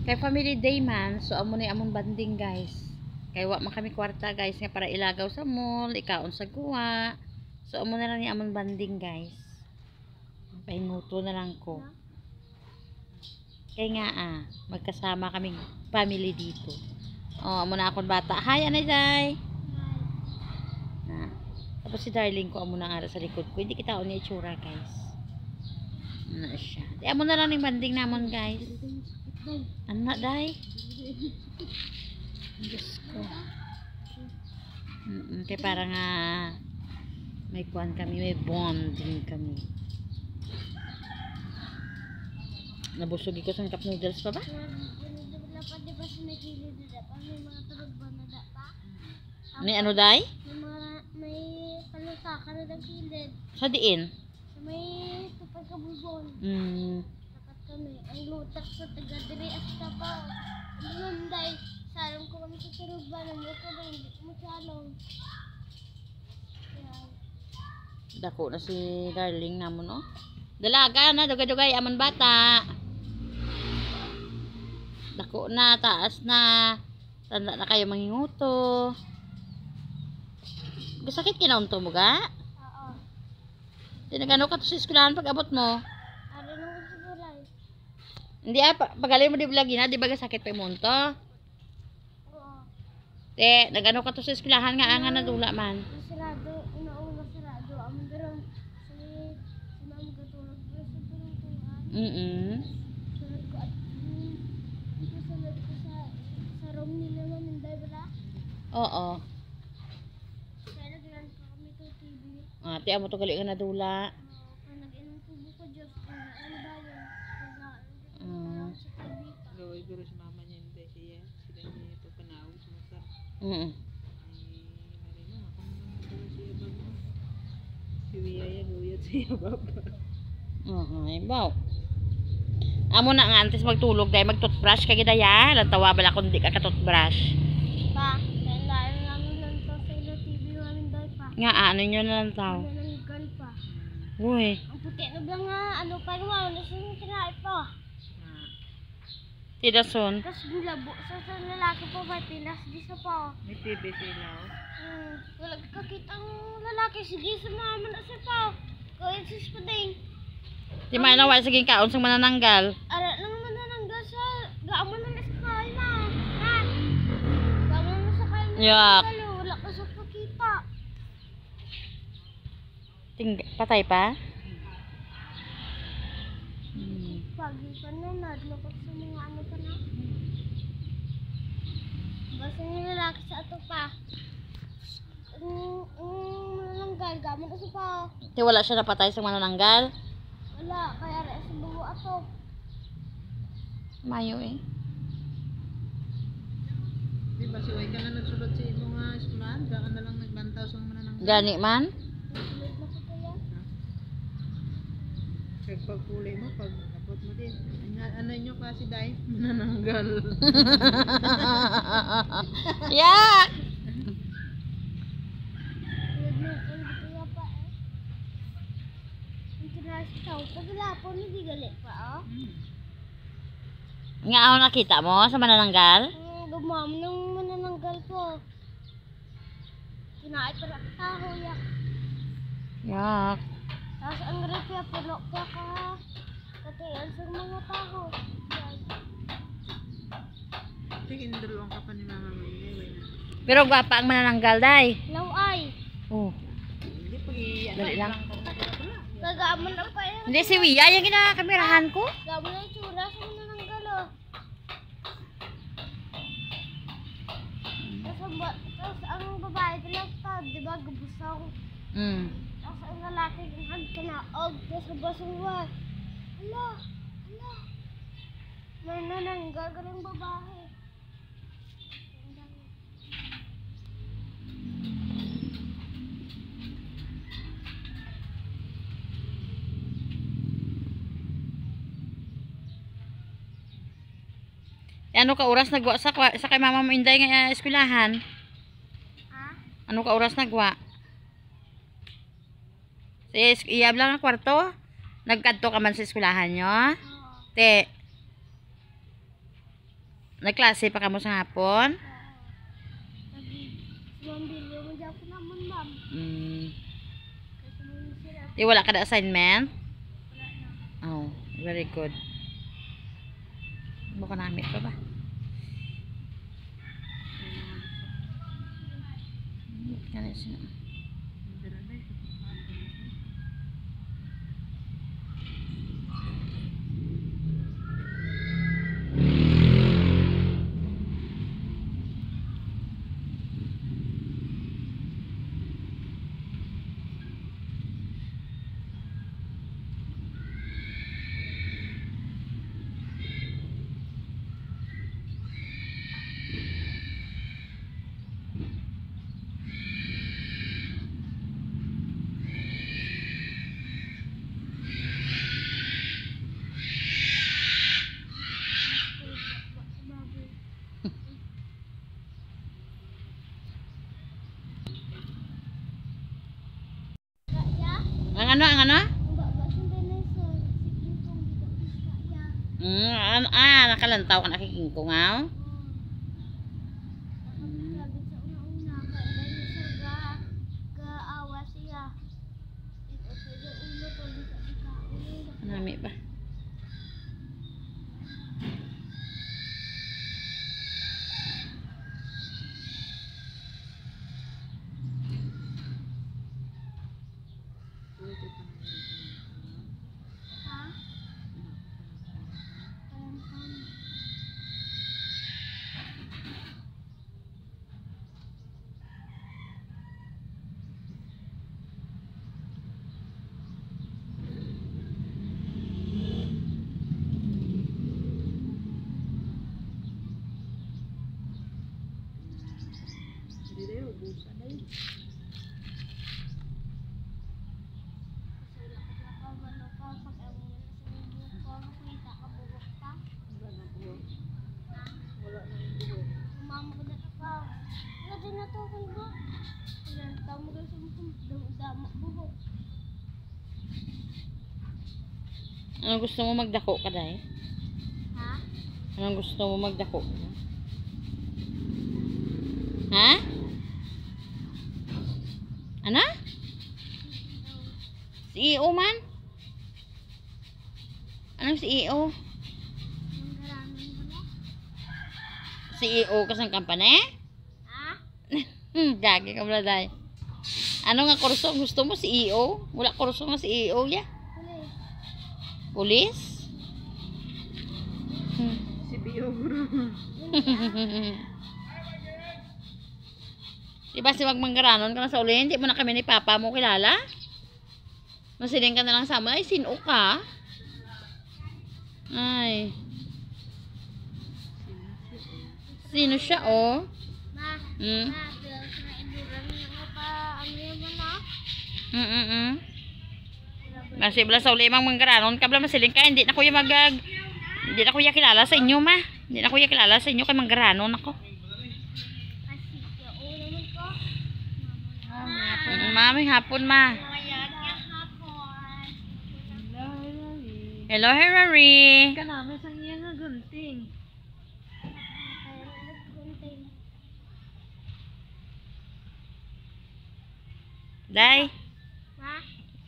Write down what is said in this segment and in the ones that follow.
Kay family day man, so amo na amon banding guys. Kay wa man kami kwarta guys nga para ilagaw sa mall, ikaon sa guwa. So amo na lang ni amon banding guys. Pahinguto na lang ko. Kaya nga magkasama kaming family dito. Oh, amo na akong bata. Hi, Anay. Tapos si darling ko amo na ara sa likod ko. Hindi kita ni itsura guys. Ano siya. Di amo na lang ni banding namon guys. Anak day. Diyos ko. Kaya parang may kuwan kami, may bonding kami. Nabusog ko sa cup noodles pa ba? May ano day? May palusakan na ng kilid. Sa diin? Sa may tupad kabubon. Takat kami. Ang lutak sa taga-diri at tapaw. Ano day? Salong ko kami sa turugbanan. Ito na hindi ko masalong. Dako na si darling namon no? Dalaga na, dugay-dugay amon bata. Dako na, taas na. Tanda na kayo manginguto. Sakit kinaunto mo ga? Oo. Tinagano ka to sa eskwelahan pag abot mo? Ano nung sigulay? Hindi pagaling mo di lagi na, di ba sakit pa yung munto? Oo. Nagano ka to sa eskwelahan nga na dula man. Masarado, una masarado. Amon darong sinam gatulog sa tulong-tulungan. Sunod ko at sunod ko sa room nila maminday bala. Oo. Ti amo to gali nga nadula. Nag-inom tubo ko Diyos. Ano ba yun? Gaway guro si mama niya hindi siya. Sila niya ito panaw. Sumasar. Si Wiyaya gawiyat siya baba. Ibaw. Amo na nga antes magtulog dahil mag-toothbrush kay gidaya. Lantawa bala kung di ka ka-toothbrush. Pa, kailangan namin lang to sa ilo TV namin dahil pa. Nga ano nyo na lang tao. Nananggal pa. Uy. Ang puti na ba nga, ano pa naman, nasunod kinain pa. Tidason. Tapos labo, sa lalaki po ba, pilas di sa pa. May TV sila. Wala kakita ang lalaki, sige sa mama na sa pa. Gawin sis pa din. Di man nawal saging kaon sang manananggal. Ara lang manananggal sa, gaamon na sa kain na. Ha? Gaamon na sa kain na. Yak. Wala ka sa pakita. Patay pa? Pagi pa na, nadlokot sa mga ano pa na. Basta yung lalaki sa ato pa. Manananggal, gamon na sa pa. Di wala siya napatay sa manananggal? Wala, kaya rin sa buho ato. Mayo Di ba si Way ka na nagsulod sa imo nga eskwelahan? Baka na lang nagbantaw sa mga nananggal. Gani man? Nasulod na ko kaya. Kaya pagpuli mo, pag abot mo din. Ano nyo kasi dahil? Manananggal. Yak! Tulad mo, ulit kaya pa eh. Ang tinasi tao, paglalapon, hindi galit pa oh. Nga ako nakita mo sa manananggal? Gumam ng manananggal po. Kinain pa na taho yak. Yak. Tapos ang repya, puno pa ka. Katiyan sa mga taho. Tingin dalawang ka pa ni mama mo. Way na. Pero gwapa ang manananggal day. Laway. Oh. Hindi pag Dali lang. Gagamon na pa yan. Hindi si Wia yung ginakamerahan ko. Gamon na yung tsura sa manananggal oh. Tapos ang babae lang pa, di ba, gubusaw. Tapos ang lalaki, ang kinaog, tapos basuwa. Ala, may nananggal ka ng babae. Ano ka oras nagwa sa kay mama mo inday nga eskwelahan? Ha? Ano ka oras nagwa? Sis, iyab lang ang kwarto. Nagkadto ka man sa eskwelahan nyo? Oo. Te. Nagklase pa kamo sa hapon? Lagi, sumambilyo mo dyan ko naman, ma'am. Kasi mo sila, Di wala ka na assignment? wala na. Oh, very good. Buka namin pa ba? Kaya sino? Ang ano, ang ano? Nakalantaw ka nakikingkong aw. Nami ba? Ano gusto mo magdako ka dahil? Ha? Anong gusto mo magdako? Ha? Ano? Si EO man? Anong si EO? Si EO kasang kampane? Ha? Gagi ka pala dahil. Ano nga kurso? Gusto mo si EO? Wala kurso nga si EO ya? Pulis? Si Bio Guru. Diba si magmanggaranon ka na sa uli? Hindi mo na kami ni Papa mo kilala? Masiling ka na lang sa amin. Ay, sino ka? Ay. Sino siya, oh? Ma, Hmm? ma, pinaiburan niyo pa, ano yun na? Kasi bala sa uli mang manggaranon ka bala masiling ka. Hindi na kuya hindi na kuya kilala sa inyo, ma. Hindi na kuya kilala sa inyo kay manggaranon ako. Kasi, yung naman ko. Mami, hapon, ma. Hello, Harry. Ka namin sa iya nga gunting. Day. Ma,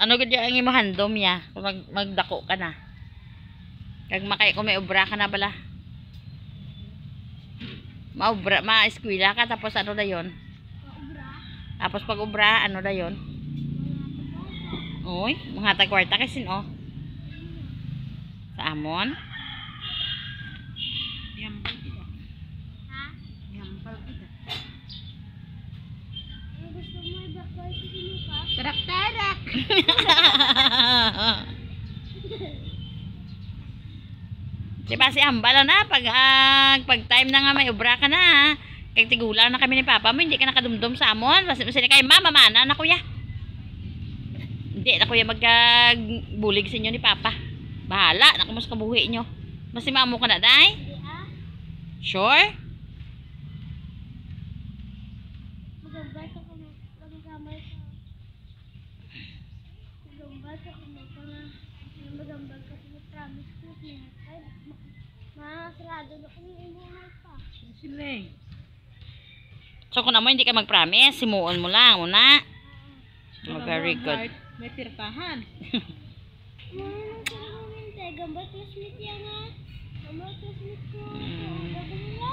Ano gud ang imo handom ya? Kung magdako ka na. Kag makay ko may obra ka na bala. Maobra, ma-eskwela ka tapos ano na 'yon? paubra. Tapos pag obra, ano na 'yon? Oy, mga tagkwarta kasi no. Sa amon. Yambal kita. Ha? Yambal kita. Ano gusto mo i-backboy sa sino ka? Tarak-tarak. Diba si Ambal na pag time na nga may obra ka na. Kay tigulang na kami ni Papa mo, hindi ka nakadumdum sa amon. Basta kay mama mana na kuya. Hindi na kuya magbulig sa inyo ni Papa. Bahala na kumusta kabuhi nyo. Mas si mamo ka na, day? Hindi ah. Sure? Magambal ka kung magambal ka. Magambal ka kung magambal ka kung promise ko niya. Sarado na kami imunay pa. Sila eh. So kung amo hindi ka mag-promise, simuon mo lang una. Oh, very good. May tirtahan. Mga nang sa gambay classmate yan nga. Mga classmate ko. Gabang nila.